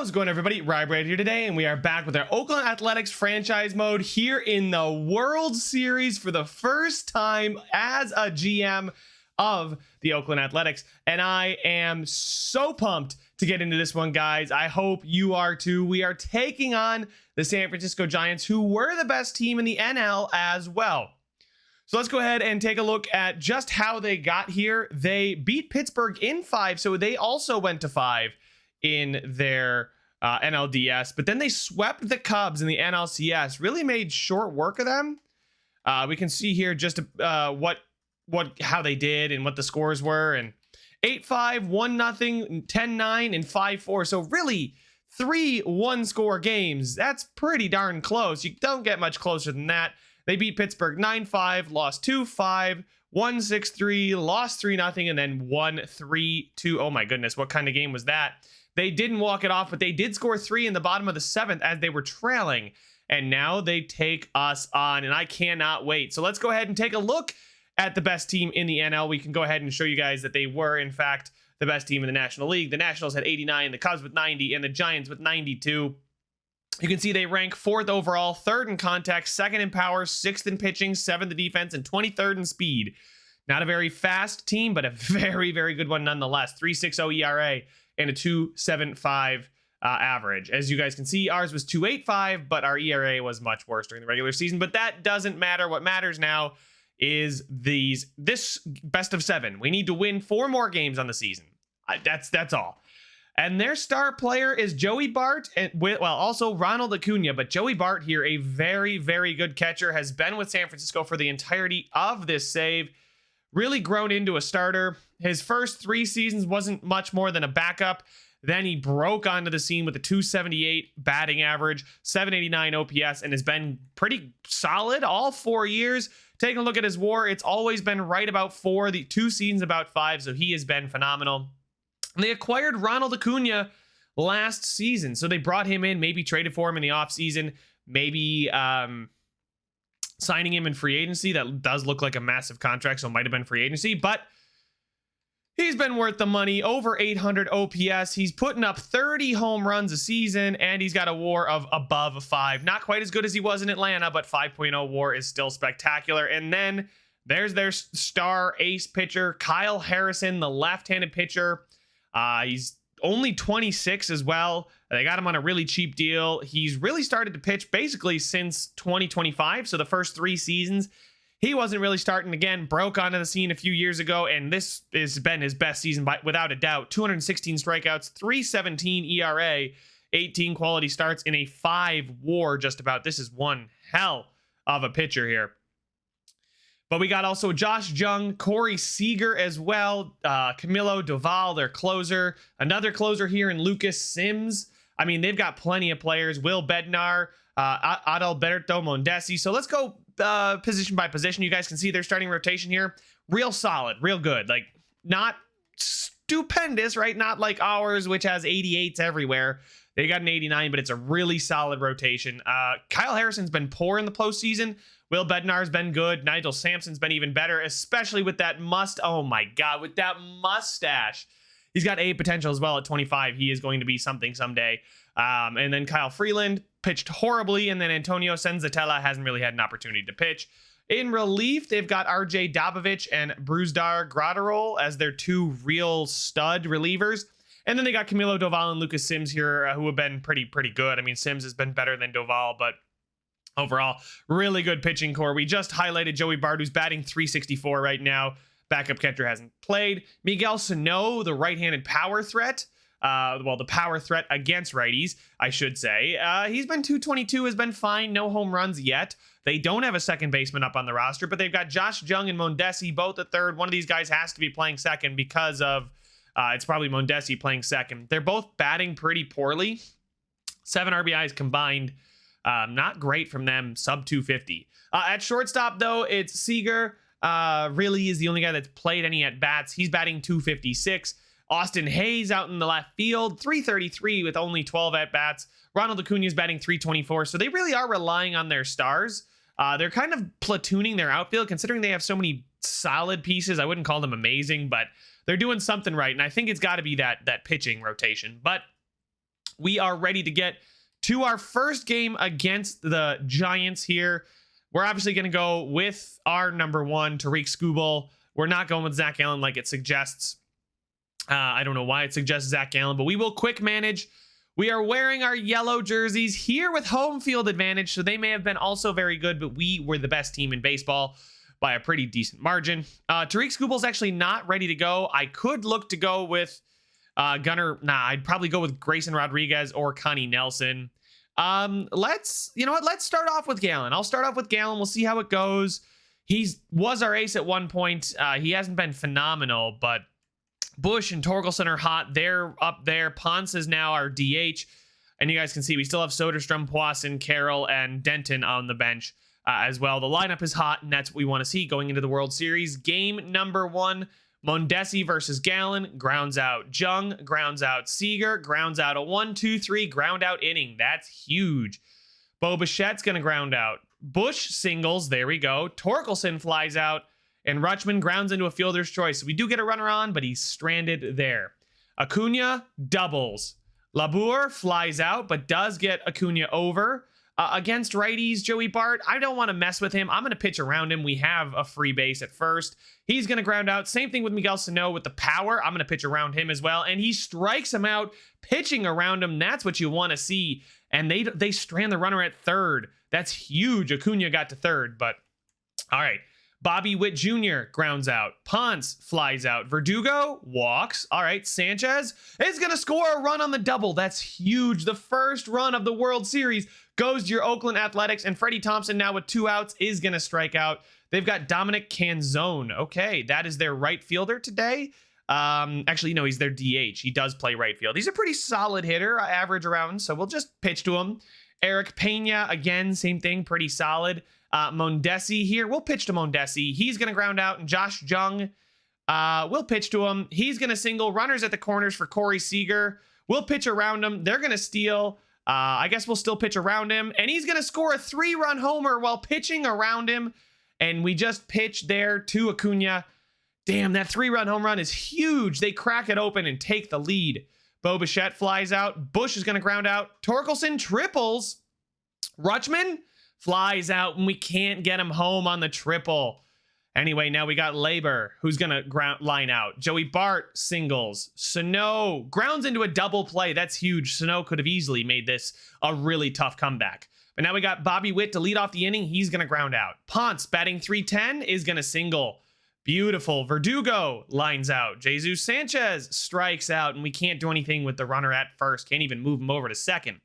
How's it going, everybody? RyeSquad here today, and we are back with our Oakland Athletics franchise mode here in the World Series for the first time as a GM of the Oakland Athletics. And I am so pumped to get into this one, guys. I hope you are too. We are taking on the San Francisco Giants, who were the best team in the NL as well. So let's go ahead and take a look at just how they got here. They beat Pittsburgh in 5, so they also went to 5 in their NLDS, but then they swept the Cubs in the NLCS, really made short work of them. We can see here just how they did and what the scores were, and 8-5, 1-0, 10-9, and 5-4. So really 3 one-score games. That's pretty darn close. You don't get much closer than that. They beat Pittsburgh 9-5, lost 2-5, won 6-3, lost 3-0, and then won 3-2. Oh my goodness, what kind of game was that? They didn't walk it off, but they did score 3 in the bottom of the 7th as they were trailing. And now they take us on, and I cannot wait. So let's go ahead and take a look at the best team in the NL. We can go ahead and show you guys that they were, in fact, the best team in the National League. The Nationals had 89, the Cubs with 90, and the Giants with 92. You can see they rank 4th overall, 3rd in contact, 2nd in power, 6th in pitching, 7th in defense, and 23rd in speed. Not a very fast team, but a very, very good one nonetheless. 3.60 ERA and a 2.75 average. As you guys can see, ours was 2.85, but our ERA was much worse during the regular season. But that doesn't matter. What matters now is this best of 7. We need to win 4 more games on the season. That's all. And their star player is Joey Bart, and also Ronald Acuna. But Joey Bart here, a very, very good catcher, has been with San Francisco for the entirety of this save. Really grown into a starter. His first 3 seasons wasn't much more than a backup. Then he broke onto the scene with a 278 batting average, 789 OPS, and has been pretty solid all 4 years. Taking a look at his WAR, it's always been right about 4, the 2 seasons about 5, so he has been phenomenal. And they acquired Ronald Acuna last season, so they brought him in, maybe traded for him in the offseason, maybe signing him in free agency. That does look like a massive contract, so it might have been free agency, but he's been worth the money. Over 800 OPS. He's putting up 30 home runs a season, and he's got a WAR of above 5. Not quite as good as he was in Atlanta, but 5.0 WAR is still spectacular. And then there's their star ace pitcher, Kyle Harrison, the left-handed pitcher. He's only 26 as well. They got him on a really cheap deal. He's really started to pitch basically since 2025. So the first 3 seasons, he wasn't really starting. Again, broke onto the scene a few years ago, and this has been his best season without a doubt. 216 strikeouts, 3.17 ERA, 18 quality starts, in a 5 WAR just about. This is one hell of a pitcher here. But we got also Josh Jung, Corey Seager as well, Camilo Doval, their closer. Another closer here in Lucas Sims. I mean, they've got plenty of players. Will Bednar, Adalberto Mondesi. So let's go position by position. You guys can see their starting rotation here. Real solid, real good. Like, not stupendous, right? Not like ours, which has 88s everywhere. They got an 89, but it's a really solid rotation. Kyle Harrison's been poor in the postseason. Will Bednar's been good. Nigel Sampson's been even better, especially with that oh my God, with that mustache. He's got A potential as well at 25. He is going to be something someday. And then Kyle Freeland pitched horribly, and then Antonio Senzatella hasn't really had an opportunity to pitch. In relief, they've got RJ Dabovich and Brusdar Graterol as their 2 real stud relievers. And then they got Camilo Doval and Lucas Sims here, who have been pretty good. I mean, Sims has been better than Doval, but overall, really good pitching core. We just highlighted Joey Bart, who's batting 364 right now. Backup catcher hasn't played. Miguel Sano, the right-handed power threat. The power threat against righties, I should say. He's been 222, has been fine. No home runs yet. They don't have a second baseman up on the roster, but they've got Josh Jung and Mondesi both at third. One of these guys has to be playing second because of, it's probably Mondesi playing second. They're both batting pretty poorly. 7 RBIs combined. Not great from them, sub 250. At shortstop, though, it's Seager. Really is the only guy that's played any at-bats. He's batting 256. Austin Hayes out in the left field, 333 with only 12 at-bats. Ronald Acuna is batting 324. So they really are relying on their stars. They're kind of platooning their outfield, considering they have so many solid pieces. I wouldn't call them amazing, but they're doing something right. And I think it's got to be that pitching rotation. But We are ready to get to our first game against the Giants here. We're obviously going to go with our number one, Tariq Skubal. We're not going with Zach Allen like it suggests. I don't know why it suggests Zach Allen, but we will quick manage. We are wearing our yellow jerseys here with home field advantage, so they may have been also very good, but we were the best team in baseball by a pretty decent margin. Tariq Skubal's actually not ready to go. I could look to go with Gunnar. I'd probably go with Grayson Rodriguez or Connie Nelson. Let's start off with Gallen. I'll start off with Gallen. We'll see how it goes. Was our ace at one point. He hasn't been phenomenal, but Bush and Torkelson are hot. They're up there. Ponce is now our DH. And you guys can see we still have Soderstrom, Poisson, Carroll, and Denton on the bench as well. The lineup is hot, and that's what we want to see going into the World Series. Game number one, Mondesi versus Gallen. Grounds out Jung, grounds out Seager, grounds out a 1-2-3 ground out inning. That's huge. Bo Bichette's going to ground out. Bush singles. There we go. Torkelson flies out. And Rutschman grounds into a fielder's choice. We do get a runner on, but he's stranded there. Acuna doubles. Labour flies out, but does get Acuna over. Against righties, Joey Bart, I don't want to mess with him. I'm going to pitch around him. We have a free base at first. He's going to ground out. Same thing with Miguel Sano with the power. I'm going to pitch around him as well. And he strikes him out, pitching around him. That's what you want to see. And they strand the runner at third. That's huge. Acuna got to third, but all right. Bobby Witt Jr. grounds out. Ponce flies out. Verdugo walks. All right, Sanchez is going to score a run on the double. That's huge. The first run of the World Series goes to your Oakland Athletics, and Freddie Thompson now with 2 outs is going to strike out. They've got Dominic Canzone. Okay, that is their right fielder today. Actually, no, he's their DH. He does play right field. He's a pretty solid hitter, average around, so we'll just pitch to him. Eric Pena, again, same thing, pretty solid. Mondesi here. We'll pitch to Mondesi. He's going to ground out. And Josh Jung, we'll pitch to him. He's going to single. Runners at the corners for Corey Seager. We'll pitch around him. They're going to steal. I guess we'll still pitch around him. And he's going to score a 3-run homer while pitching around him. And we just pitch there to Acuna. Damn, that 3-run home run is huge. They crack it open and take the lead. Bo Bichette flies out. Bush is going to ground out. Torkelson triples. Rutschman flies out, and we can't get him home on the triple. Anyway, now we got Labor, who's going to line out. Joey Bart singles. Sano grounds into a double play. That's huge. Sano could have easily made this a really tough comeback. But now we got Bobby Witt to lead off the inning. He's going to ground out. Ponce, batting .310, is going to single. Beautiful. Verdugo lines out. Jesus Sanchez strikes out, and we can't do anything with the runner at first. Can't even move him over to second.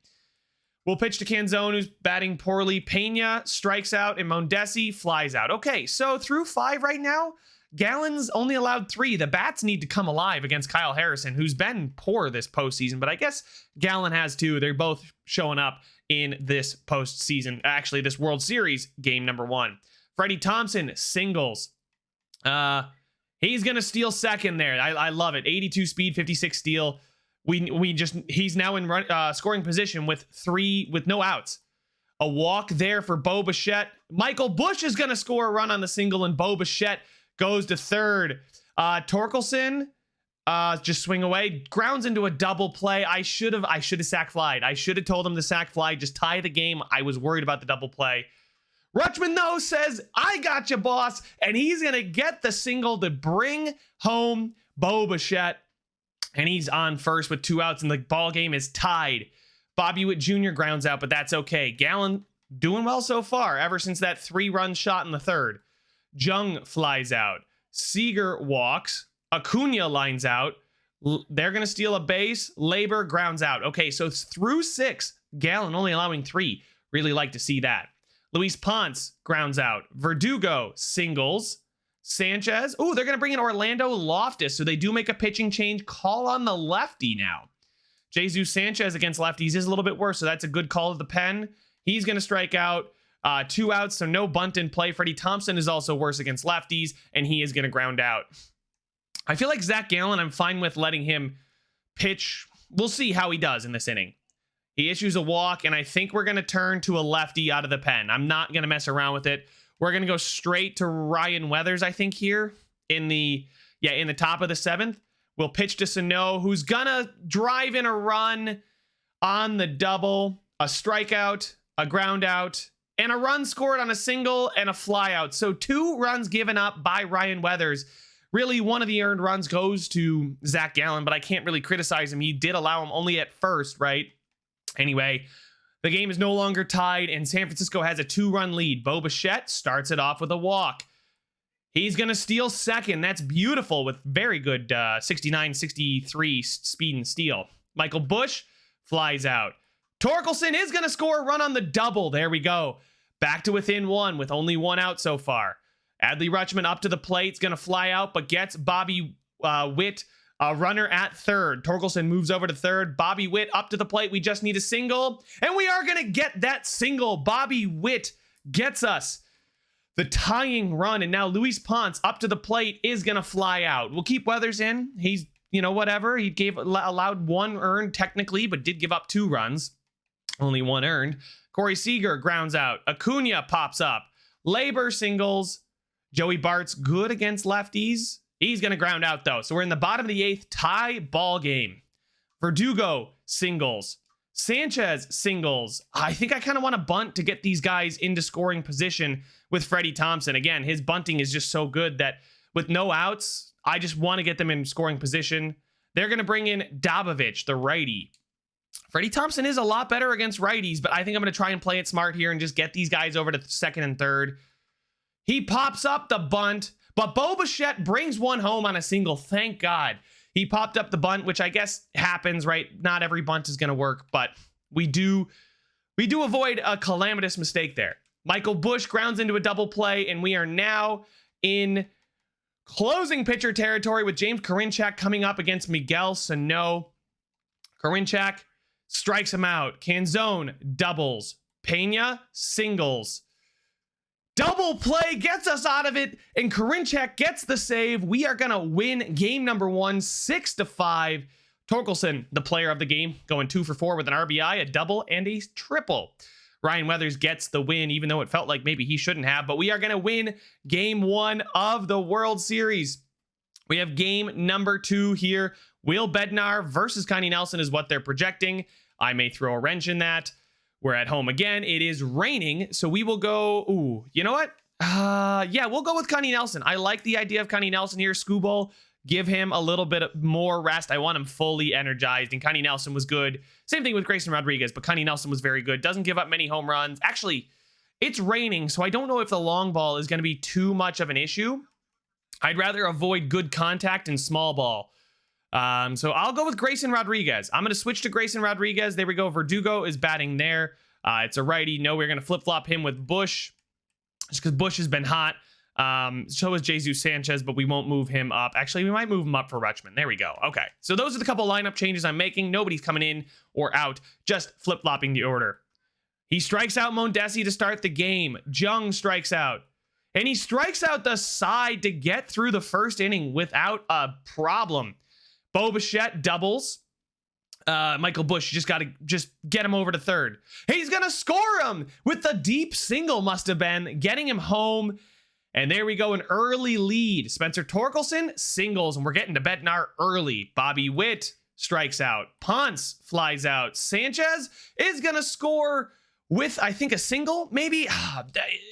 We'll pitch to Canzone, who's batting poorly. Pena strikes out, and Mondesi flies out. Okay, so through 5 right now, Gallen's only allowed 3. The bats need to come alive against Kyle Harrison, who's been poor this postseason, but I guess Gallen has too. They're both showing up in this postseason, actually this World Series game number 1. Freddie Thompson singles. He's going to steal second there. I love it. 82 speed, 56 steal. He's now in scoring position with no outs. A walk there for Bo Bichette. Michael Bush is going to score a run on the single, and Bo Bichette goes to third. Torkelson just swing away, grounds into a double play. I should have sack flied. I should have told him to sack fly, just tie the game. I was worried about the double play. Rutschman, though, says, I got you, boss, and he's going to get the single to bring home Bo Bichette. And he's on first with 2 outs, and the ball game is tied. Bobby Witt Jr. grounds out, but that's okay. Gallen doing well so far, ever since that 3-run shot in the third. Jung flies out. Seager walks. Acuna lines out. They're going to steal a base. Labor grounds out. Okay, so through 6, Gallen only allowing 3. Really like to see that. Luis Ponce grounds out. Verdugo singles. Sanchez. Oh, they're going to bring in Orlando Loftus. So they do make a pitching change. Call on the lefty now. Jesus Sanchez against lefties is a little bit worse. So that's a good call of the pen. He's going to strike out. 2 outs. So no bunt in play. Freddie Thompson is also worse against lefties, and he is going to ground out. I feel like Zach Gallen, I'm fine with letting him pitch. We'll see how he does in this inning. He issues a walk, and I think we're going to turn to a lefty out of the pen. I'm not going to mess around with it. We're going to go straight to Ryan Weathers, I think, here in the top of the 7th. We'll pitch to Sano, who's going to drive in a run. on the double, a strikeout, a ground out, and a run scored on a single and a flyout. So 2 runs given up by Ryan Weathers. Really, one of the earned runs goes to Zach Gallen, but I can't really criticize him. He did allow him only at first, right? Anyway, the game is no longer tied, and San Francisco has a 2-run lead. Bo Bichette starts it off with a walk. He's going to steal second. That's beautiful with very good 69-63 speed and steal. Michael Busch flies out. Torkelson is going to score a run on the double. There we go. Back to within 1 with only 1 out so far. Adley Rutschman up to the plate. It's going to fly out, but gets Bobby Witt, a runner at third. Torkelson moves over to third. Bobby Witt up to the plate. We just need a single, and we are going to get that single. Bobby Witt gets us the tying run, and now Luis Ponce up to the plate is going to fly out. We'll keep Weathers in. He's, whatever. He allowed 1 earned technically, but did give up 2 runs. Only 1 earned. Corey Seager grounds out. Acuna pops up. Labor singles. Joey Bart's good against lefties. He's going to ground out, though. So we're in the bottom of the 8th, tie ball game. Verdugo singles. Sanchez singles. I think I kind of want to bunt to get these guys into scoring position with Freddie Thompson. Again, his bunting is just so good that with no outs, I just want to get them in scoring position. They're going to bring in Dabovich, the righty. Freddie Thompson is a lot better against righties, but I think I'm going to try and play it smart here and just get these guys over to second and third. He pops up the bunt, but Bo Bichette brings 1 home on a single. Thank God. He popped up the bunt, which I guess happens, right? Not every bunt is going to work, but we do avoid a calamitous mistake there. Michael Busch grounds into a double play, and we are now in closing pitcher territory with James Karinchak coming up against Miguel Sano. Karinchak strikes him out. Canzone doubles. Pena singles. Double play gets us out of it, and Karinchak gets the save. We are going to win game number 1, 6-5. Torkelson, the player of the game, going 2 for 4 with an RBI, a double, and a triple. Ryan Weathers gets the win, even though it felt like maybe he shouldn't have, but we are going to win game 1 of the World Series. We have game number 2 here. Will Bednar versus Connie Nelson is what they're projecting. I may throw a wrench in that. We're at home again. It is raining, so we will go... Ooh, you know what? Yeah, we'll go with Connie Nelson. I like the idea of Connie Nelson here. Skubal, give him a little bit more rest. I want him fully energized, and Connie Nelson was good. Same thing with Grayson Rodriguez, but Connie Nelson was very good. Doesn't give up many home runs. Actually, it's raining, so I don't know if the long ball is going to be too much of an issue. I'd rather avoid good contact and small ball. So I'll go with Grayson Rodriguez. I'm going to switch to Grayson Rodriguez. There we go. Verdugo is batting there. It's a righty. No, we're going to flip-flop him with Busch just because Busch has been hot. So is Jesus Sanchez, but we won't move him up. Actually, we might move him up for Rutschman. There we go. Okay. So those are the couple lineup changes I'm making. Nobody's coming in or out. Just flip-flopping the order. He strikes out Mondesi to start the game. Jung strikes out. And he strikes out the side to get through the first inning without a problem. Bo Bichette doubles. Michael Busch, you just got to get him over to third. He's going to score him with the deep single, must have been, getting him home. And there we go, an early lead. Spencer Torkelson singles, and we're getting to Bednar early. Bobby Witt strikes out. Ponce flies out. Sanchez is going to score with, I think, a single, maybe.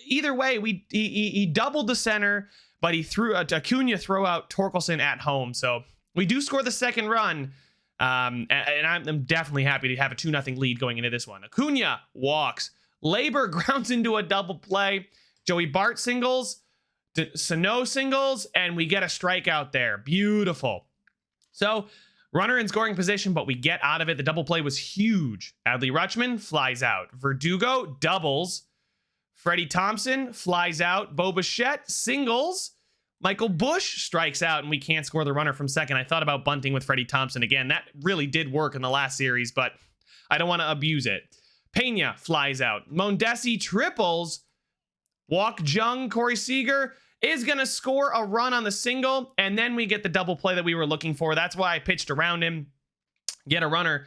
Either way, he doubled the center, but he threw Acuna throw out Torkelson at home. So we do score the second run, and I'm definitely happy to have a 2-0 lead going into this one. Acuna walks. Labor grounds into a double play. Joey Bart singles. Sano singles, and we get a strikeout there. Beautiful. So, runner in scoring position, but we get out of it. The double play was huge. Adley Rutschman flies out. Verdugo doubles. Freddie Thompson flies out. Bo Bichette singles. Michael Busch strikes out, and we can't score the runner from second. I thought about bunting with Freddie Thompson again. That really did work in the last series, but I don't want to abuse it. Pena flies out. Mondesi triples. Walk Jung. Corey Seager is going to score a run on the single, and then we get the double play that we were looking for. That's why I pitched around him. Get a runner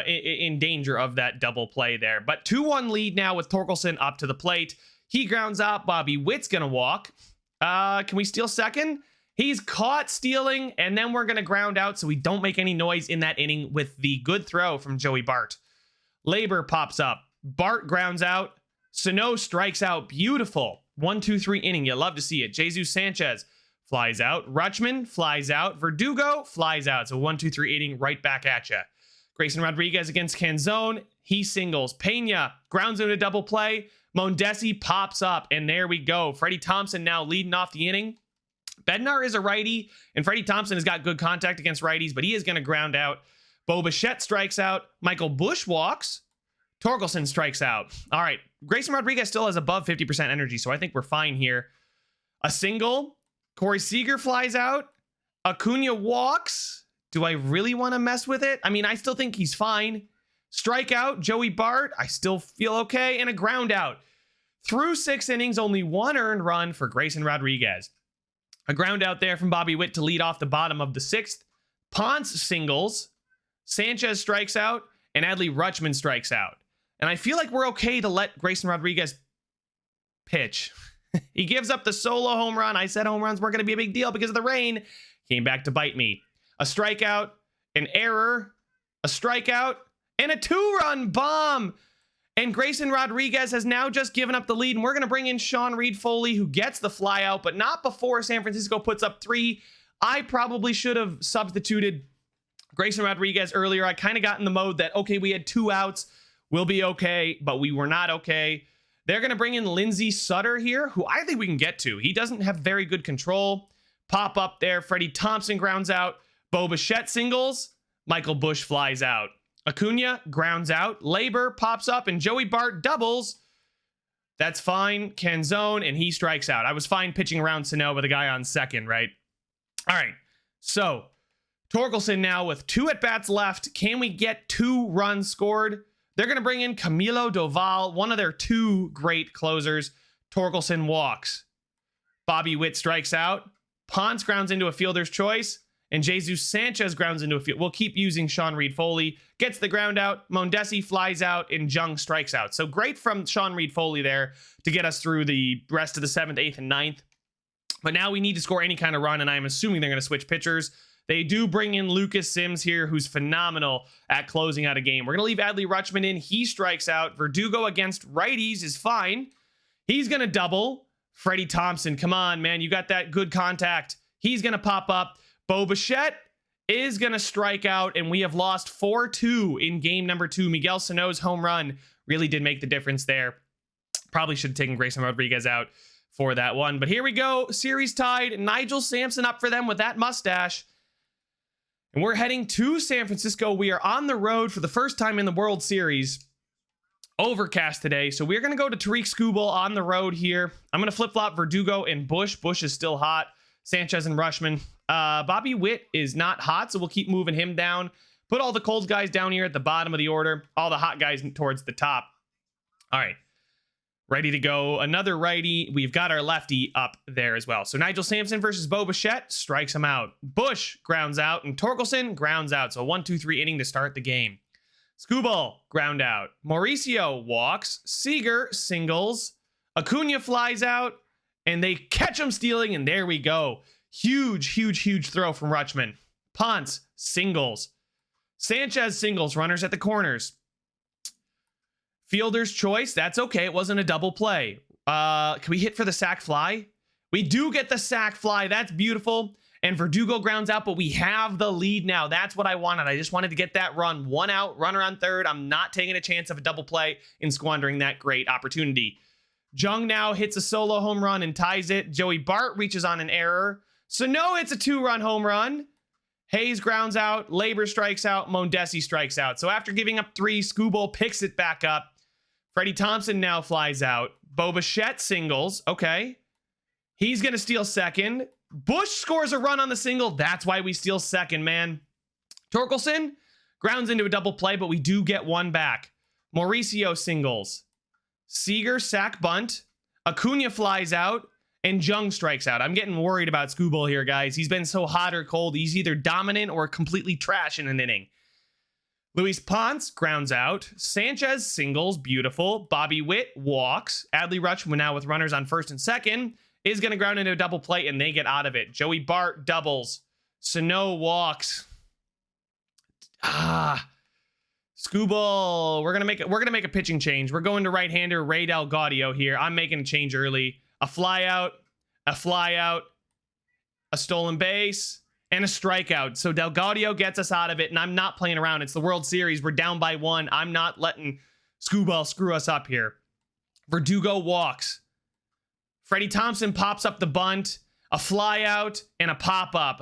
in danger of that double play there. But 2-1 lead now with Torkelson up to the plate. He grounds out. Bobby Witt's going to walk. Can we steal second? He's caught stealing, and then we're going to ground out so we don't make any noise in that inning with the good throw from Joey Bart. Labor pops up. Bart grounds out. Sano strikes out. Beautiful. 1-2-3 inning. You love to see it. Jesus Sanchez flies out. Rutschman flies out. Verdugo flies out. So 1-2-3 inning right back at you. Grayson Rodriguez against Canzone. He singles. Pena grounds into a double play. Mondesi pops up, and there we go. Freddie Thompson now leading off the inning. Bednar is a righty, and Freddie Thompson has got good contact against righties, but he is going to ground out. Bo Bichette strikes out. Michael Busch walks. Torkelson strikes out. All right. Grayson Rodriguez still has above 50% energy, so I think we're fine here. A single. Corey Seager flies out. Acuna walks. Do I really want to mess with it? I mean, I still think he's fine. Strikeout. Joey Bart. I still feel okay. And a ground out. Through 6 innings, only 1 earned run for Grayson Rodriguez. A ground out there from Bobby Witt to lead off the bottom of the 6th. Ponce singles. Sanchez strikes out. And Adley Rutschman strikes out. And I feel like we're okay to let Grayson Rodriguez pitch. He gives up the solo home run. I said home runs weren't going to be a big deal because of the rain. Came back to bite me. A strikeout, an error, a strikeout, and a 2-run bomb. And Grayson Rodriguez has now just given up the lead, and we're going to bring in Sean Reed-Foley, who gets the flyout, but not before San Francisco puts up 3. I probably should have substituted Grayson Rodriguez earlier. I kind of got in the mode that, okay, we had 2 outs. We'll be okay, but we were not okay. They're going to bring in Lindsey Sutter here, who I think we can get to. He doesn't have very good control. Pop up there. Freddie Thompson grounds out. Bo Bichette singles. Michael Busch flies out. Acuna grounds out. Labor pops up, and Joey Bart doubles. That's fine. Canzone, and he strikes out. I was fine pitching around Sano with a guy on second, right? All right. So, Torkelson now with 2 at-bats left. Can we get 2 runs scored? They're going to bring in Camilo Doval, one of their 2 great closers. Torkelson walks. Bobby Witt strikes out. Ponce grounds into a fielder's choice. And Jesus Sanchez grounds into a field. We'll keep using Sean Reed-Foley. Gets the ground out. Mondesi flies out, and Jung strikes out. So great from Sean Reed-Foley there to get us through the rest of the 7th, 8th, and 9th. But now we need to score any kind of run, and I'm assuming they're going to switch pitchers. They do bring in Lucas Sims here, who's phenomenal at closing out a game. We're going to leave Adley Rutschman in. He strikes out. Verdugo against righties is fine. He's going to double. Freddie Thompson, come on, man. You got that good contact. He's going to pop up. Bo Bichette is going to strike out, and we have lost 4-2 in game number 2. Miguel Sano's home run really did make the difference there. Probably should have taken Grayson Rodriguez out for that one. But here we go. Series tied. Nigel Sampson up for them with that mustache. And we're heading to San Francisco. We are on the road for the first time in the World Series. Overcast today. So we're going to go to Tariq Skubal on the road here. I'm going to flip-flop Verdugo and Busch. Busch is still hot. Sanchez and Rutschman. Bobby Witt is not hot, so we'll keep moving him down. Put all the cold guys down here at the bottom of the order. All the hot guys towards the top. All right. Ready to go. Another righty. We've got our lefty up there as well. So Nigel Sampson versus Bo Bichette strikes him out. Busch grounds out, and Torkelson grounds out. So 1-2-3 inning to start the game. Skubal ground out. Mauricio walks. Seager singles. Acuna flies out, and they catch him stealing, and there we go. Huge throw from Rutschman. Ponce singles. Sanchez singles. Runners at the corners. Fielder's choice. That's okay. It wasn't a double play. Can we hit for the sac fly? We do get the sac fly. That's beautiful. And Verdugo grounds out, but we have the lead now. That's what I wanted. I just wanted to get that run. 1 out, runner on third. I'm not taking a chance of a double play and squandering that great opportunity. Jung now hits a solo home run and ties it. Joey Bart reaches on an error. Sano hits a 2-run home run. Hayes grounds out. Labor strikes out. Mondesi strikes out. So after giving up 3, Skubal picks it back up. Freddie Thompson now flies out. Bo Bichette singles. Okay. He's going to steal second. Busch scores a run on the single. That's why we steal second, man. Torkelson grounds into a double play, but we do get 1 back. Mauricio singles. Seager sack bunt. Acuna flies out. And Jung strikes out. I'm getting worried about Skubal here, guys. He's been so hot or cold. He's either dominant or completely trash in an inning. Luis Ponce grounds out. Sanchez singles. Beautiful. Bobby Witt walks. Adley Rutschman now with runners on first and second. is going to ground into a double play, and they get out of it. Joey Bart doubles. Sano walks. Scooble. We're gonna make a pitching change. We're going to right-hander Ray Del Gaudio here. I'm making a change early. A fly out, a stolen base, and a strikeout. So Del Gaudio gets us out of it, and I'm not playing around. It's the World Series. We're down by 1. I'm not letting Scooble screw us up here. Verdugo walks. Freddie Thompson pops up the bunt, a fly out, and a pop-up.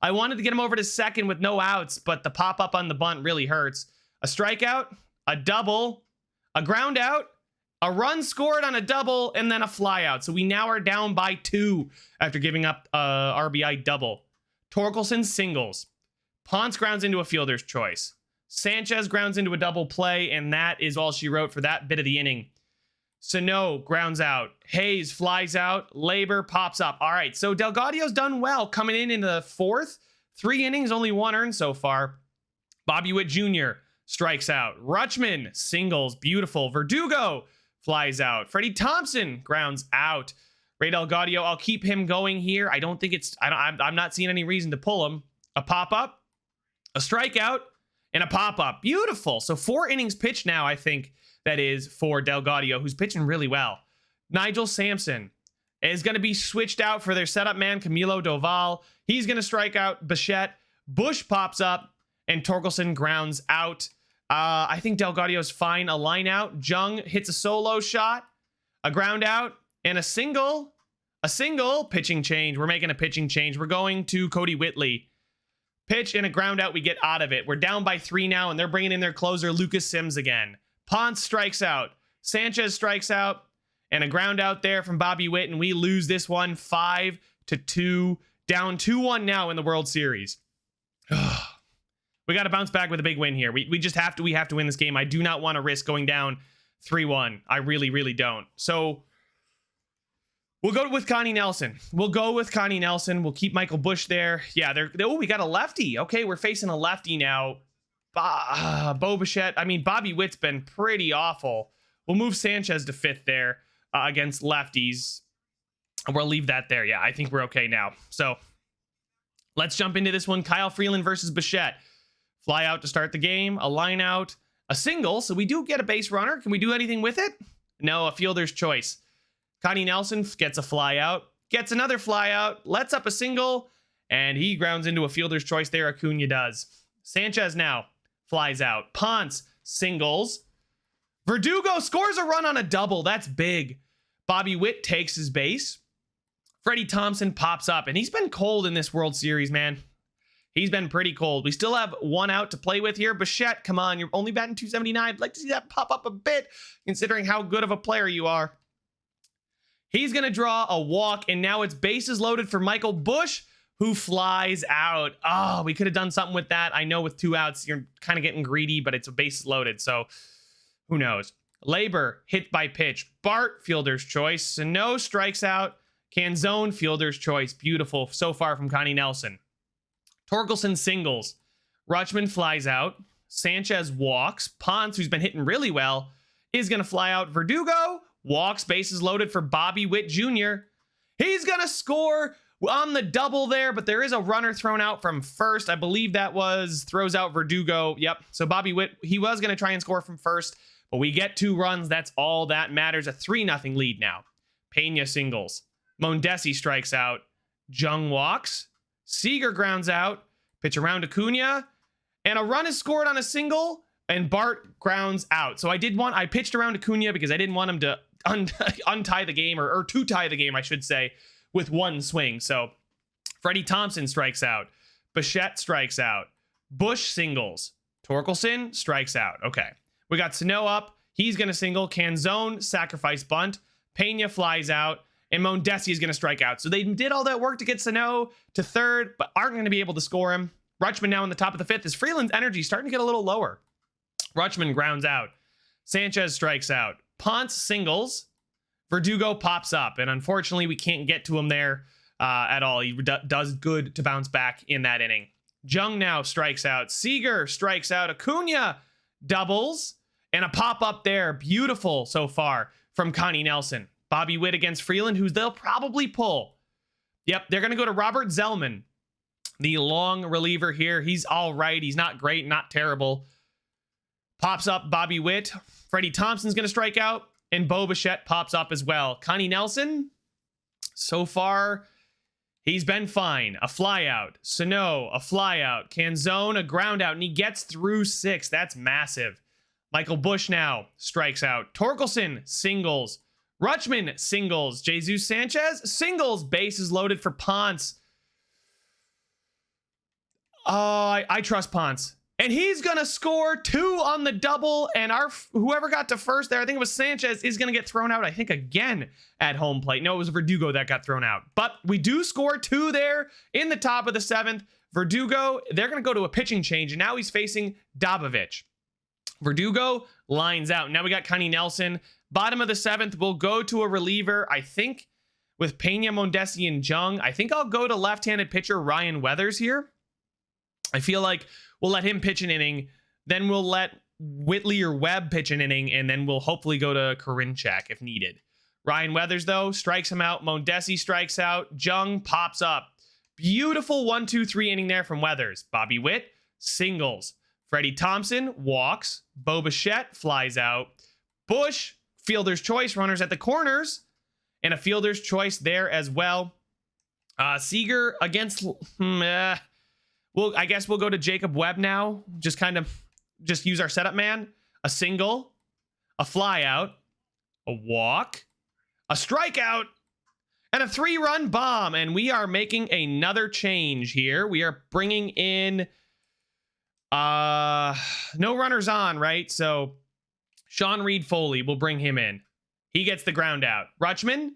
I wanted to get him over to second with no outs, but the pop-up on the bunt really hurts. A strikeout, a double, a ground out, a run scored on a double, and then a fly out. So we now are down by 2 after giving up a RBI double. Torkelson singles. Ponce grounds into a fielder's choice. Sanchez grounds into a double play, and that is all she wrote for that bit of the inning. Sano grounds out. Hayes flies out. Labor pops up. All right, so Del Gaudio's done well coming in the 4th. 3 innings, only 1 earned so far. Bobby Witt Jr. strikes out. Rutschman singles. Beautiful. Verdugo flies out. Freddie Thompson grounds out. Ray Del Gaudio, I'll keep him going here. I don't think I'm not seeing any reason to pull him. A pop-up, a strikeout, and a pop-up. Beautiful. So 4 innings pitched now, I think. That is for Del Gaudio, who's pitching really well. Nigel Sampson is going to be switched out for their setup man, Camilo Doval. He's going to strike out Bichette. Bush pops up, and Torkelson grounds out. I think Del Gaudio's fine. A line out. Jung hits a solo shot, a ground out, and a single. A single pitching change. We're making a pitching change. We're going to Cody Whitley. Pitch and a ground out. We get out of it. We're down by 3 now, and they're bringing in their closer, Lucas Sims, again. Ponce strikes out. Sanchez strikes out. And a ground out there from Bobby Witt. And we lose this one 5-2. Down 2-1 now in the World Series. We got to bounce back with a big win here. We just have to. We have to win this game. I do not want to risk going down 3-1. I really, really don't. So we'll go with Connie Nelson. We'll keep Michael Bush there. Yeah, we got a lefty. Okay, we're facing a lefty now. Bo Bichette. I mean, Bobby Witt's been pretty awful. We'll move Sanchez to 5th there against lefties. And we'll leave that there. Yeah, I think we're okay now. So let's jump into this one. Kyle Freeland versus Bichette. Fly out to start the game. A line out. A single. So we do get a base runner. Can we do anything with it? No, a fielder's choice. Connie Nelson gets a fly out. Gets another fly out. Lets up a single. And he grounds into a fielder's choice there. Acuna does. Sanchez now flies out. Ponce singles. Verdugo scores a run on a double. That's big. Bobby Witt takes his base. Freddie Thompson pops up, and he's been cold in this World Series, man. He's been pretty cold. We still have 1 out to play with here. Bichette, come on. You're only batting 279. I'd like to see that pop up a bit, considering how good of a player you are. He's going to draw a walk, and now it's bases loaded for Michael Bush, who flies out. Oh, we could have done something with that. I know with 2 outs, you're kind of getting greedy, but it's a bases loaded, so who knows? Labor, hit by pitch. Bart, fielder's choice. Sano strikes out. Canzone, fielder's choice. Beautiful so far from Connie Nelson. Torkelson singles. Rutschman flies out. Sanchez walks. Ponce, who's been hitting really well, is going to fly out. Verdugo walks. Bases loaded for Bobby Witt Jr. He's going to score on the double there, but there is a runner thrown out from first. I believe that throws out Verdugo. Yep. So Bobby Witt, he was going to try and score from first, but we get 2 runs. That's all that matters. A 3-0 lead now. Pena singles. Mondesi strikes out. Jung walks. Seager grounds out. Pitch around Acuna. And a run is scored on a single, and Bart grounds out. So I pitched around Acuna because I didn't want him to untie the game, or to tie the game, I should say, with 1 swing. So Freddie Thompson strikes out. Bichette strikes out. Bush singles. Torkelson strikes out. Okay. We got Sano up. He's going to single. Canzone, sacrifice bunt. Pena flies out. And Mondesi is going to strike out. So they did all that work to get Sano to 3rd, but aren't going to be able to score him. Rutschman now in the top of the 5th. Is Freeland's energy starting to get a little lower? Rutschman grounds out. Sanchez strikes out. Ponce singles. Verdugo pops up. And unfortunately, we can't get to him there at all. He does good to bounce back in that inning. Jung now strikes out. Seager strikes out. Acuna doubles. And a pop up there. Beautiful so far from Connie Nelson. Bobby Witt against Freeland, who they'll probably pull. Yep, they're going to go to Robert Zellman, the long reliever here. He's all right. He's not great, not terrible. Pops up Bobby Witt. Freddie Thompson's going to strike out, and Bo Bichette pops up as well. Connie Nelson, so far, he's been fine. A flyout. Sano, a flyout. Canzone, a ground out, and he gets through 6. That's massive. Michael Bush now strikes out. Torkelson, singles. Rutschman, singles. Jesus Sanchez, singles. Bases loaded for Ponce. I trust Ponce. And he's going to score 2 on the double. And whoever got to first there, I think it was Sanchez, is going to get thrown out, I think, again at home plate. No, it was Verdugo that got thrown out. But we do score 2 there in the top of the 7th. Verdugo, they're going to go to a pitching change. And now he's facing Dobovich. Verdugo lines out. Now we got Connie Nelson. Bottom of the 7th, we'll go to a reliever, I think, with Pena, Mondesi, and Jung. I think I'll go to left-handed pitcher Ryan Weathers here. I feel like we'll let him pitch an inning. Then we'll let Whitley or Webb pitch an inning. And then we'll hopefully go to Karinchak if needed. Ryan Weathers, though, strikes him out. Mondesi strikes out. Jung pops up. Beautiful 1-2-3 inning there from Weathers. Bobby Witt, singles. Freddie Thompson walks. Bo Bichette flies out. Bush, fielder's choice, runners at the corners. And a fielder's choice there as well. Seager against... I guess we'll go to Jacob Webb now. Just use our setup man. A single. A flyout. A walk. A strikeout. And a 3-run bomb. And we are making another change here. We are bringing in... no runners on, right? So Sean Reed Foley, will bring him in. He gets the ground out. Rutschman,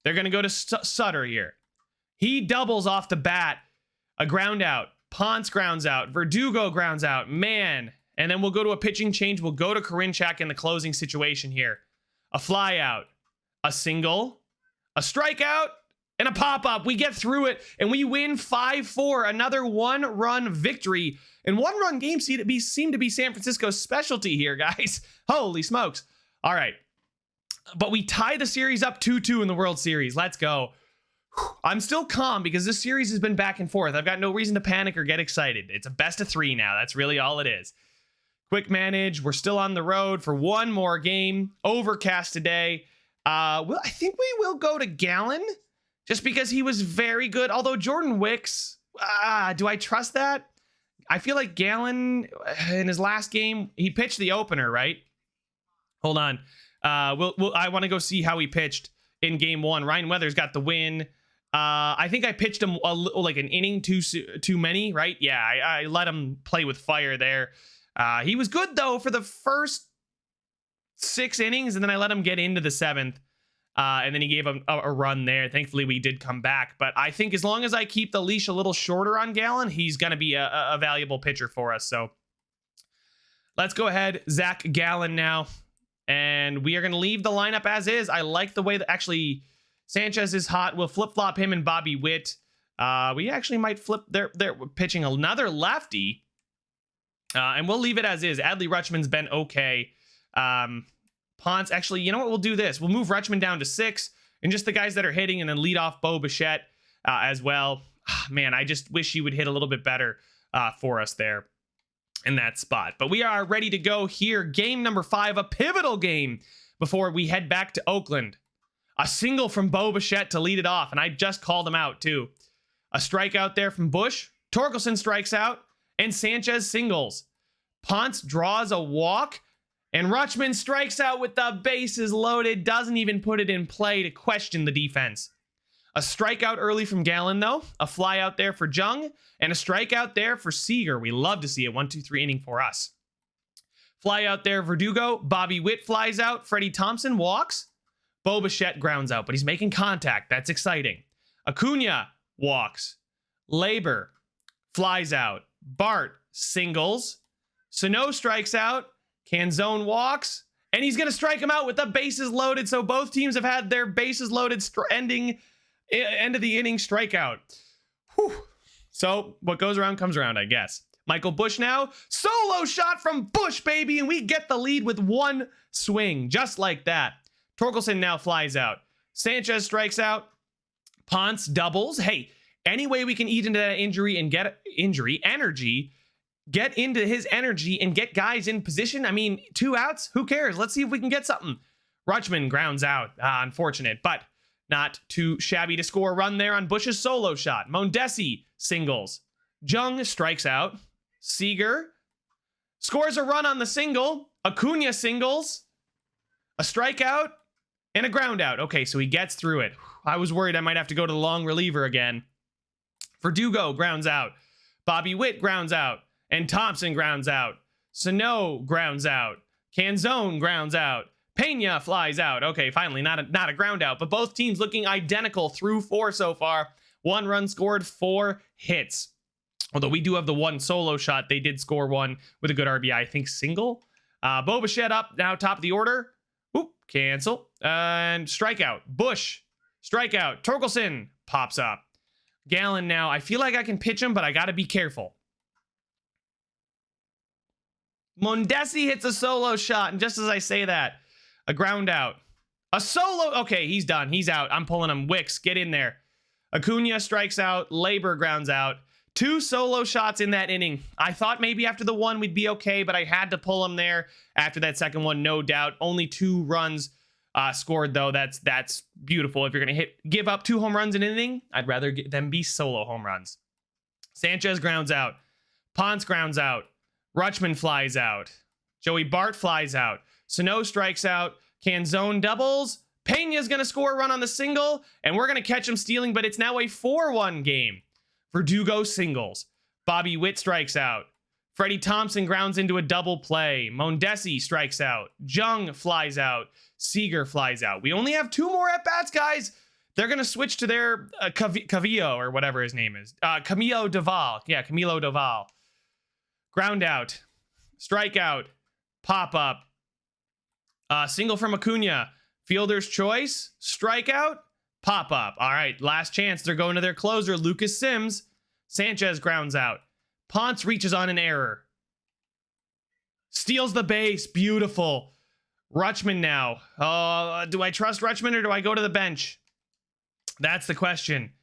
they're going to go to Sutter here. He doubles off the bat. A ground out. Ponce grounds out. Verdugo grounds out. Man. And then we'll go to a pitching change. We'll go to Karinchak in the closing situation here. A flyout. A single. A strikeout. And a pop-up. We get through it. And we win 5-4. Another 1-run victory. And 1-run games seem to be San Francisco's specialty here, guys. Holy smokes. All right. But we tie the series up 2-2 in the World Series. Let's go. I'm still calm because this series has been back and forth. I've got no reason to panic or get excited. It's a best of 3 now. That's really all it is. Quick manage. We're still on the road for one more game. Overcast today. I think we will go to Gallen just because he was very good. Although Jordan Wicks, do I trust that? I feel like Gallen in his last game, he pitched the opener, right? Hold on. I want to go see how he pitched in game 1. Ryan Weathers got the win. I think I pitched him like an inning too many, right? Yeah, I let him play with fire there. He was good though for the first 6 innings, and then I let him get into the 7th. And then he gave him a run there. Thankfully, we did come back. But I think as long as I keep the leash a little shorter on Gallen, he's going to be a valuable pitcher for us. So let's go ahead. Zach Gallen now. And we are going to leave the lineup as is. I like the way that actually Sanchez is hot. We'll flip-flop him and Bobby Witt. We actually might flip. They're pitching another lefty. And we'll leave it as is. Adley Rutschman's been okay. Ponce, actually, you know what? We'll do this. We'll move Rutschman down to 6. And just the guys that are hitting, and then lead off Bo Bichette as well. Man, I just wish he would hit a little bit better for us there in that spot. But we are ready to go here. Game number 5, a pivotal game before we head back to Oakland. A single from Bo Bichette to lead it off, and I just called him out too. A strikeout there from Bush. Torkelson strikes out, and Sanchez singles. Ponce draws a walk, and Rutschman strikes out with the bases loaded. Doesn't even put it in play to question the defense. A strikeout early from Gallen, though. A fly out there for Jung. And a strikeout there for Seager. We love to see a 1-2-3 inning for us. Fly out there, Verdugo. Bobby Witt flies out. Freddie Thompson walks. Bo Bichette grounds out, but he's making contact. That's exciting. Acuna walks. Labor flies out. Bart singles. Sano strikes out. Canzone walks. And he's going to strike him out with the bases loaded. So both teams have had their bases loaded end of the inning strikeout. Whew. So what goes around comes around, I guess. Michael Bush now. Solo shot from Bush, baby. And we get the lead with one swing. Just like that. Torkelson now flies out. Sanchez strikes out. Ponce doubles. Hey, any way we can eat into that injury and get energy, get into his energy and get guys in position. I mean, 2 outs, who cares? Let's see if we can get something. Rutschman grounds out. Unfortunate, but not too shabby to score a run there on Bush's solo shot. Mondesi singles. Jung strikes out. Seager scores a run on the single. Acuna singles. A strikeout and a ground out. Okay, so he gets through it. I was worried I might have to go to the long reliever again. Verdugo grounds out. Bobby Witt grounds out. And Thompson grounds out. Sano grounds out. Canzone grounds out. Pena flies out. Okay, finally, not a ground out, but both teams looking identical through 4 so far. 1 run scored, 4 hits. Although we do have the 1 solo shot. They did score 1 with a good RBI, I think single. Bo Bichette up now, top of the order. Oop, cancel. And strikeout. Bush, strikeout. Torkelson pops up. Gallen now. I feel like I can pitch him, but I got to be careful. Mondesi hits a solo shot, and just as I say that, a ground out. A solo. Okay, he's done. He's out. I'm pulling him. Wicks, get in there. Acuna strikes out. Labor grounds out. 2 solo shots in that inning. I thought maybe after the 1 we'd be okay, but I had to pull him there after that second one, no doubt. Only 2 runs scored, though. That's beautiful. If you're going to give up 2 home runs in an inning, I'd rather them be solo home runs. Sanchez grounds out. Ponce grounds out. Rutschman flies out. Joey Bart flies out. Sano strikes out. Canzone doubles. Pena's going to score a run on the single, and we're going to catch him stealing, but it's now a 4-1 game. Verdugo singles. Bobby Witt strikes out. Freddie Thompson grounds into a double play. Mondesi strikes out. Jung flies out. Seager flies out. We only have 2 more at-bats, guys. They're going to switch to their Cavillo, or whatever his name is. Camilo Doval. Yeah, Camilo Doval. Ground out. Strikeout. Pop up. Single from Acuna. Fielder's choice. Strikeout. Pop up. All right, last chance. They're going to their closer, Lucas Sims. Sanchez grounds out. Ponce reaches on an error. Steals the base. Beautiful. Rutschman now. Do I trust Rutschman or do I go to the bench? That's the question.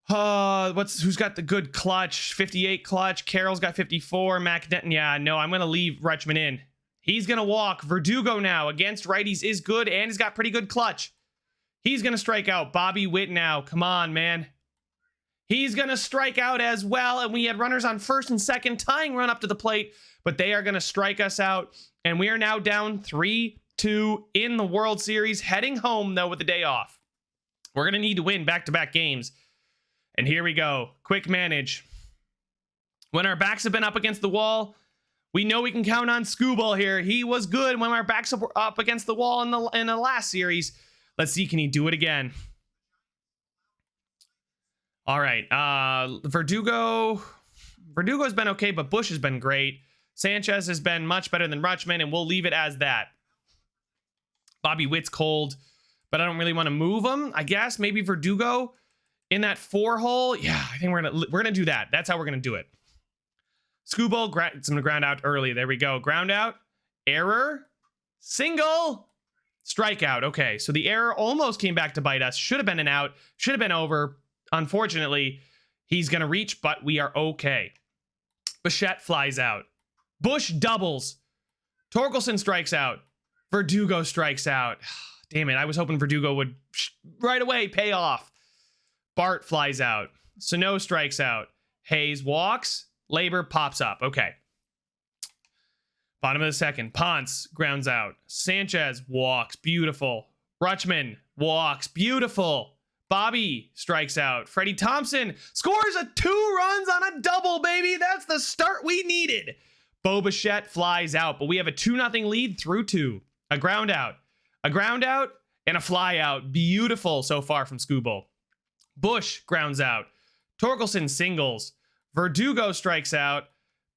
Who's got the good clutch? 58 clutch. Carroll's got 54. Yeah, no, I'm going to leave Rutschman in. He's going to walk. Verdugo now against righties is good and he's got pretty good clutch. He's going to strike out. Bobby Witt now. Come on, man. He's going to strike out as well. And we had runners on first and second, tying run up to the plate, but they are going to strike us out. And we are now down 3-2 in the World Series, heading home, though, with the day off. We're going to need to win back-to-back games. And here we go. Quick manage. When our backs have been up against the wall, we know we can count on Scooble here. He was good when our backs were up against the wall in the last series. Let's see, can he do it again? All right. Verdugo's been okay, but Bush has been great. Sanchez has been much better than Rutschman, and we'll leave it as that. Bobby Witt's cold, but I don't really want to move him. I guess maybe Verdugo in that 4 hole. Yeah, I think we're gonna do that. That's how we're gonna do it. Scooble, it's gonna ground out early. There we go. Ground out. Error. Single. Strikeout. Okay, so the error almost came back to bite us. Should have been an out. Should have been over. Unfortunately, he's going to reach, but we are okay. Bichette flies out. Bush doubles. Torkelson strikes out. Verdugo strikes out. Damn it, I was hoping Verdugo would right away pay off. Bart flies out. Sano strikes out. Hayes walks. Labor pops up. Okay. Bottom of the second. Ponce grounds out. Sanchez walks. Beautiful. Rutschman walks. Beautiful. Bobby strikes out. Freddie Thompson scores 2 runs on a double, baby. That's the start we needed. Bo Bichette flies out, but we have a 2-0 lead through 2. A ground out. A ground out and a fly out. Beautiful so far from Scooble. Bush grounds out. Torkelson singles. Verdugo strikes out.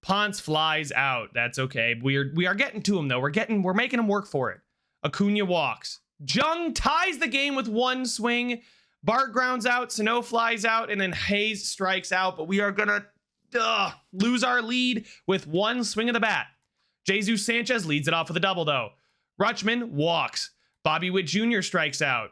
Ponce flies out. That's okay. We are getting to him, though. We're making him work for it. Acuna walks. Jung ties the game with 1 swing. Bart grounds out. Sano flies out. And then Hayes strikes out. But we are going to lose our lead with 1 swing of the bat. Jesus Sanchez leads it off with a double, though. Rutschman walks. Bobby Witt Jr. strikes out.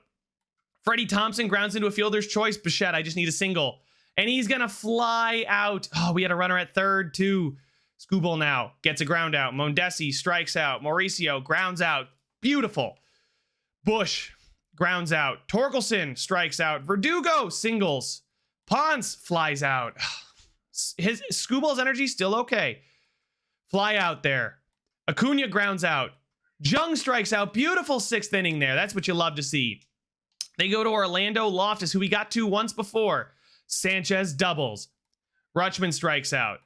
Freddie Thompson grounds into a fielder's choice. Bichette, I just need a single. And he's going to fly out. Oh, we had a runner at third, too. Skubal now gets a ground out. Mondesi strikes out. Mauricio grounds out. Beautiful. Bush grounds out. Torkelson strikes out. Verdugo singles. Ponce flies out. His Skubal's energy still okay. Fly out there. Acuna grounds out. Jung strikes out. Beautiful sixth inning there. That's what you love to see. They go to Orlando Loftus, who we got to once before. Sanchez doubles. Rutschman strikes out.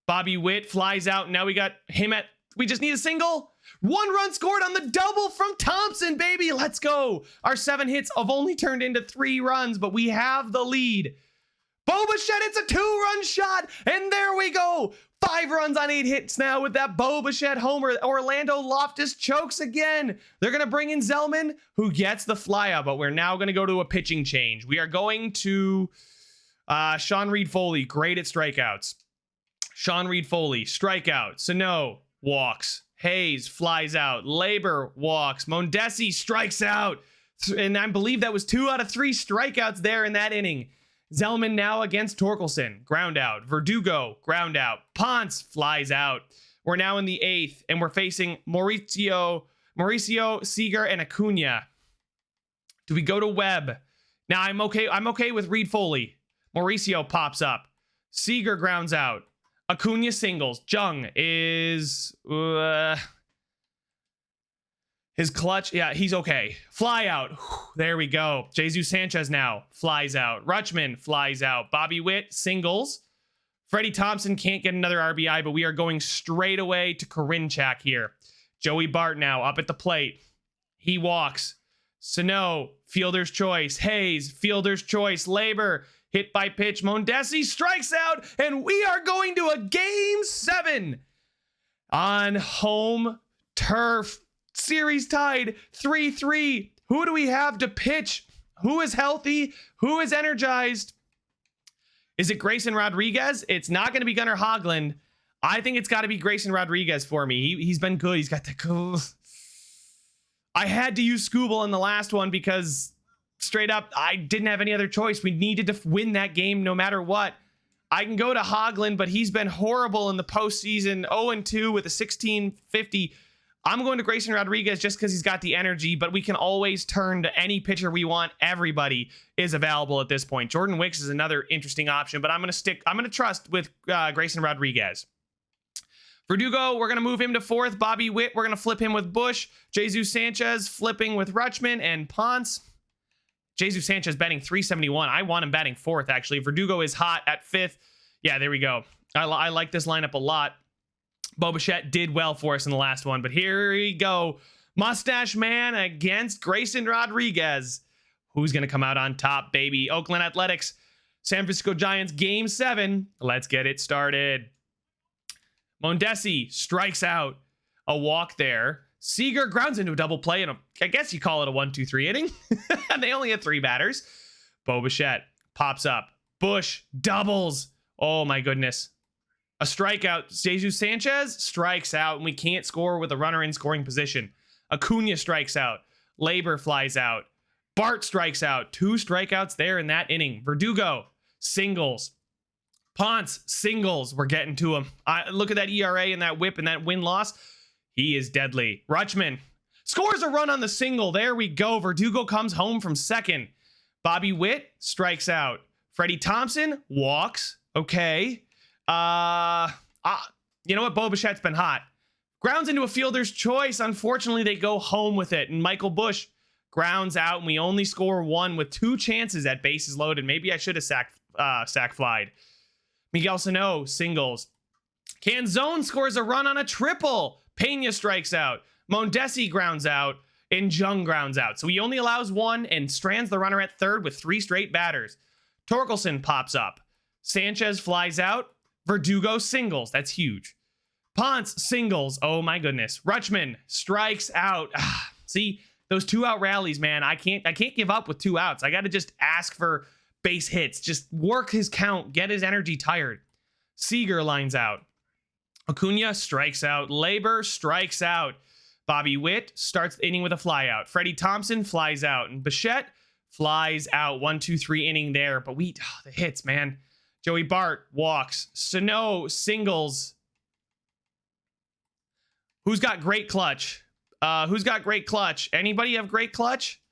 Bobby Witt flies out. Now we got him at... We just need a single. 1 run scored on the double from Thompson, baby. Let's go. Our 7 hits have only turned into 3 runs, but we have the lead. Bo Bichette, it's a 2-run shot. And there we go. 5 runs on 8 hits now with that Bo Bichette homer. Orlando Loftus chokes again. They're going to bring in Zellman, who gets the flyout, but we're now going to go to a pitching change. We are going to Sean Reed-Foley, great at strikeouts. Sean Reed-Foley, strikeout. Sano walks. Hayes flies out. Labor walks. Mondesi strikes out. And I believe that was 2 out of 3 strikeouts there in that inning. Zellman now against Torkelson. Ground out. Verdugo, ground out. Ponce flies out. We're now in the 8th, and we're facing Mauricio, Seager, and Acuna. Do we go to Webb? Now I'm okay with Reed-Foley. Mauricio pops up. Seager grounds out. Acuna singles. Jung is... his clutch, yeah, he's okay. Fly out. There we go. Jesus Sanchez now flies out. Rutschman flies out. Bobby Witt singles. Freddie Thompson can't get another RBI, but we are going straight away to Karinchak here. Joey Bart now up at the plate. He walks. Sano, fielder's choice. Hayes, fielder's choice. Labor, hit by pitch. Mondesi strikes out, and we are going to a game 7 on home turf. Series tied 3-3. Who do we have to pitch? Who is healthy? Who is energized? Is it Grayson Rodriguez? It's not going to be Gunnar Hoglund. I think it's got to be Grayson Rodriguez for me. He's been good. He's got the... I had to use Skubal in the last one because straight up, I didn't have any other choice. We needed to win that game no matter what. I can go to Hoglund, but he's been horrible in the postseason. 0-2 with a 1650. I'm going to Grayson Rodriguez just because he's got the energy, but we can always turn to any pitcher we want. Everybody is available at this point. Jordan Wicks is another interesting option, but I'm going to trust with Grayson Rodriguez. Verdugo, we're going to move him to 4th. Bobby Witt, we're going to flip him with Bush. Jesus Sanchez flipping with Rutschman and Ponce. Jesus Sanchez batting 371. I want him batting 4th, actually. Verdugo is hot at 5th. Yeah, there we go. I like this lineup a lot. Bo Bichette did well for us in the last one, but here we go. Mustache Man against Grayson Rodriguez. Who's going to come out on top, baby? Oakland Athletics, San Francisco Giants, Game 7. Let's get it started. Mondesi strikes out. A walk there. Seager grounds into a double play, and I guess you call it a 1-2-3 inning. And they only had 3 batters. Bo Bichette pops up. Bush doubles. Oh, my goodness. A strikeout. Jesus Sanchez strikes out, and we can't score with a runner in scoring position. Acuna strikes out. Labor flies out. Bart strikes out. 2 strikeouts there in that inning. Verdugo singles. Ponce singles. We're getting to him. Look at that ERA and that whip and that win-loss. He is deadly. Rutschman scores a run on the single. There we go. Verdugo comes home from 2nd. Bobby Witt strikes out. Freddie Thompson walks. Okay. You know what? Bo Bichette's been hot. Grounds into a fielder's choice. Unfortunately, they go home with it. And Michael Bush grounds out, and we only score 1 with 2 chances at bases loaded. Maybe I should have sack flied. Miguel Sano singles. Canzone scores a run on a triple. Pena strikes out. Mondesi grounds out. And Jung grounds out. So he only allows 1 and strands the runner at 3rd with 3 straight batters. Torkelson pops up. Sanchez flies out. Verdugo singles. That's huge. Ponce singles. Oh my goodness. Rutschman strikes out. See, those 2-out rallies, man. I can't give up with 2 outs. I got to just ask for base hits. Just work his count. Get his energy tired. Seager lines out. Acuna strikes out. Labor strikes out. Bobby Witt starts the inning with a flyout. Freddie Thompson flies out. And Bichette flies out. 1-2-3 inning there. But the hits, man. Joey Bart walks. Sano singles. Who's got great clutch? Who's got great clutch? Anybody have great clutch?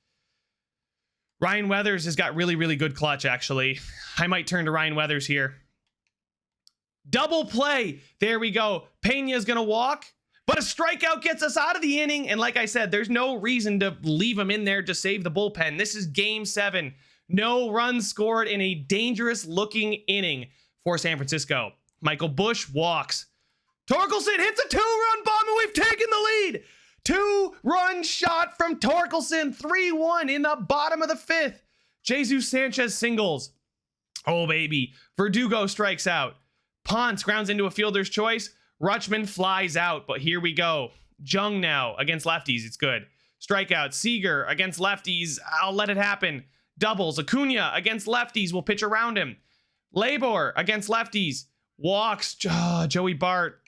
Ryan Weathers has got really, really good clutch, actually. I might turn to Ryan Weathers here. Double play. There we go. Pena's going to walk, but a strikeout gets us out of the inning. And like I said, there's no reason to leave him in there to save the bullpen. This is game 7. No runs scored in a dangerous looking inning for San Francisco. Michael Busch walks. Torkelson hits a 2-run bomb and we've taken the lead. 2-run shot from Torkelson. 3-1 in the bottom of the 5th. Jesus Sanchez singles. Oh, baby. Verdugo strikes out. Ponce grounds into a fielder's choice. Rutschman flies out, but here we go. Jung now against lefties. It's good. Strikeout. Seager against lefties. I'll let it happen. Doubles. Acuna against lefties. Will pitch around him. Labor against lefties. Walks. Joey Bart.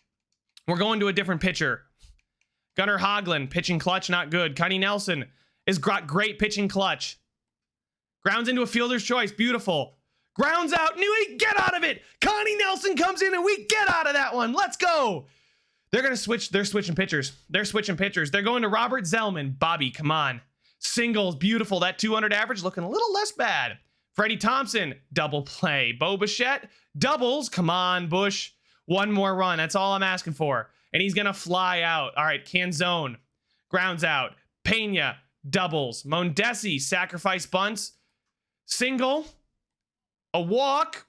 We're going to a different pitcher. Gunnar Hoglund. Pitching clutch. Not good. Connie Nelson has got great pitching clutch. Grounds into a fielder's choice. Beautiful. Grounds out. We get out of it. Connie Nelson comes in and we get out of that one. Let's go. They're going to switch. They're switching pitchers. They're going to Robert Zellman. Bobby, come on. Singles. Beautiful. That 200 average looking a little less bad. Freddie Thompson. Double play. Bo Bichette. Doubles. Come on, Bush. One more run. That's all I'm asking for. And he's going to fly out. All right. Canzone. Grounds out. Pena. Doubles. Mondesi. Sacrifice bunts. Single. A walk.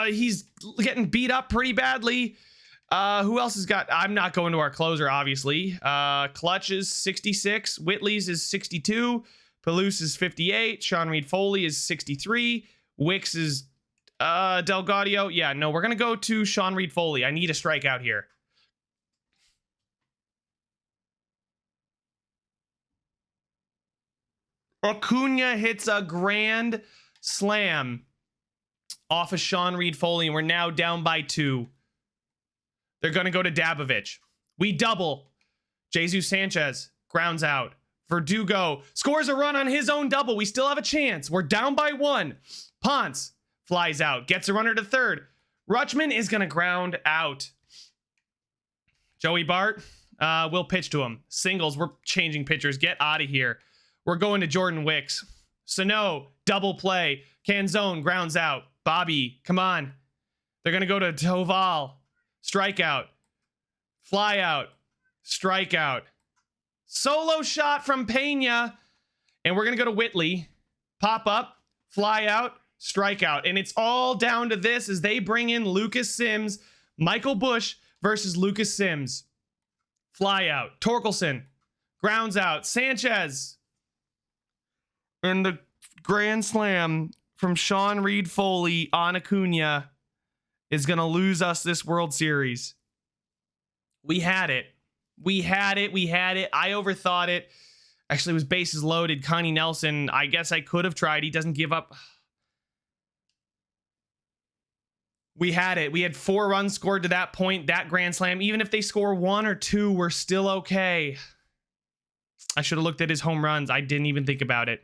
He's getting beat up pretty badly. Who else has got? I'm not going to our closer, obviously. Clutch is 66. Whitley's is 62. Palouse is 58. Sean Reed Foley is 63. Wicks is Delgadio. Yeah, no, we're going to go to Sean Reed Foley. I need a strikeout here. Acuna hits a grand slam off of Sean Reed Foley, and we're now down by 2. They're going to go to Dabovich. We double. Jesus Sanchez grounds out. Verdugo scores a run on his own double. We still have a chance. We're down by 1. Ponce flies out. Gets a runner to third. Rutschman is going to ground out. Joey Bart will pitch to him. Singles. We're changing pitchers. Get out of here. We're going to Jordan Wicks. Sano, double play. Canzone grounds out. Bobby, come on. They're going to go to Toval. Strikeout. Fly out. Strikeout. Solo shot from Pena. And we're going to go to Whitley. Pop up. Fly out. Strikeout. And it's all down to this as they bring in Lucas Sims. Michael Busch versus Lucas Sims. Fly out. Torkelson. Grounds out. Sanchez. And the grand slam from Sean Reed Foley on Acuna is going to lose us this World Series. We had it. We had it. I overthought it. Actually, it was bases loaded. Connie Nelson, I guess I could have tried. He doesn't give up. We had it. We had 4 runs scored to that point, that grand slam. Even if they score 1 or 2, we're still okay. I should have looked at his home runs. I didn't even think about it.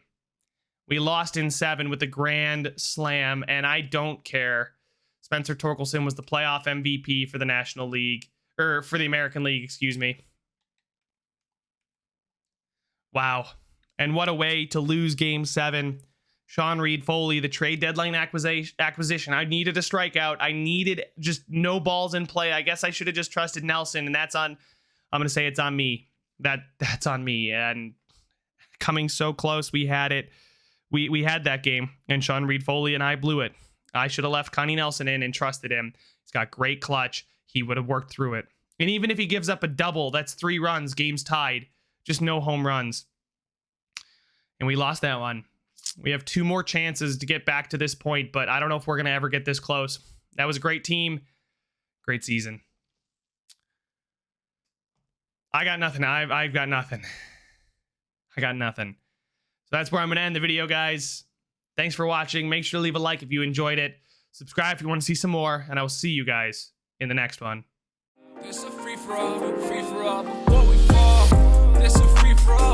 We lost in 7 with a grand slam, and I don't care. Spencer Torkelson was the playoff MVP for the National League, or for the American League, excuse me. Wow. And what a way to lose game 7. Sean Reed Foley, the trade deadline acquisition. I needed a strikeout. I needed just no balls in play. I guess I should have just trusted Nelson, and that's on, I'm going to say it's on me. That's on me. And coming so close, we had it. We had that game, and Sean Reed Foley and I blew it. I should have left Connie Nelson in and trusted him. He's got great clutch. He would have worked through it. And even if he gives up a double, that's 3 runs. Game's tied. Just no home runs. And we lost that one. We have 2 more chances to get back to this point, but I don't know if we're going to ever get this close. That was a great team. Great season. I got nothing. I've got nothing. I got nothing. So that's where I'm going to end the video, guys. Thanks for watching. Make sure to leave a like if you enjoyed it. Subscribe if you want to see some more, and I will see you guys in the next one. This a free for all before we fall. This a free for all.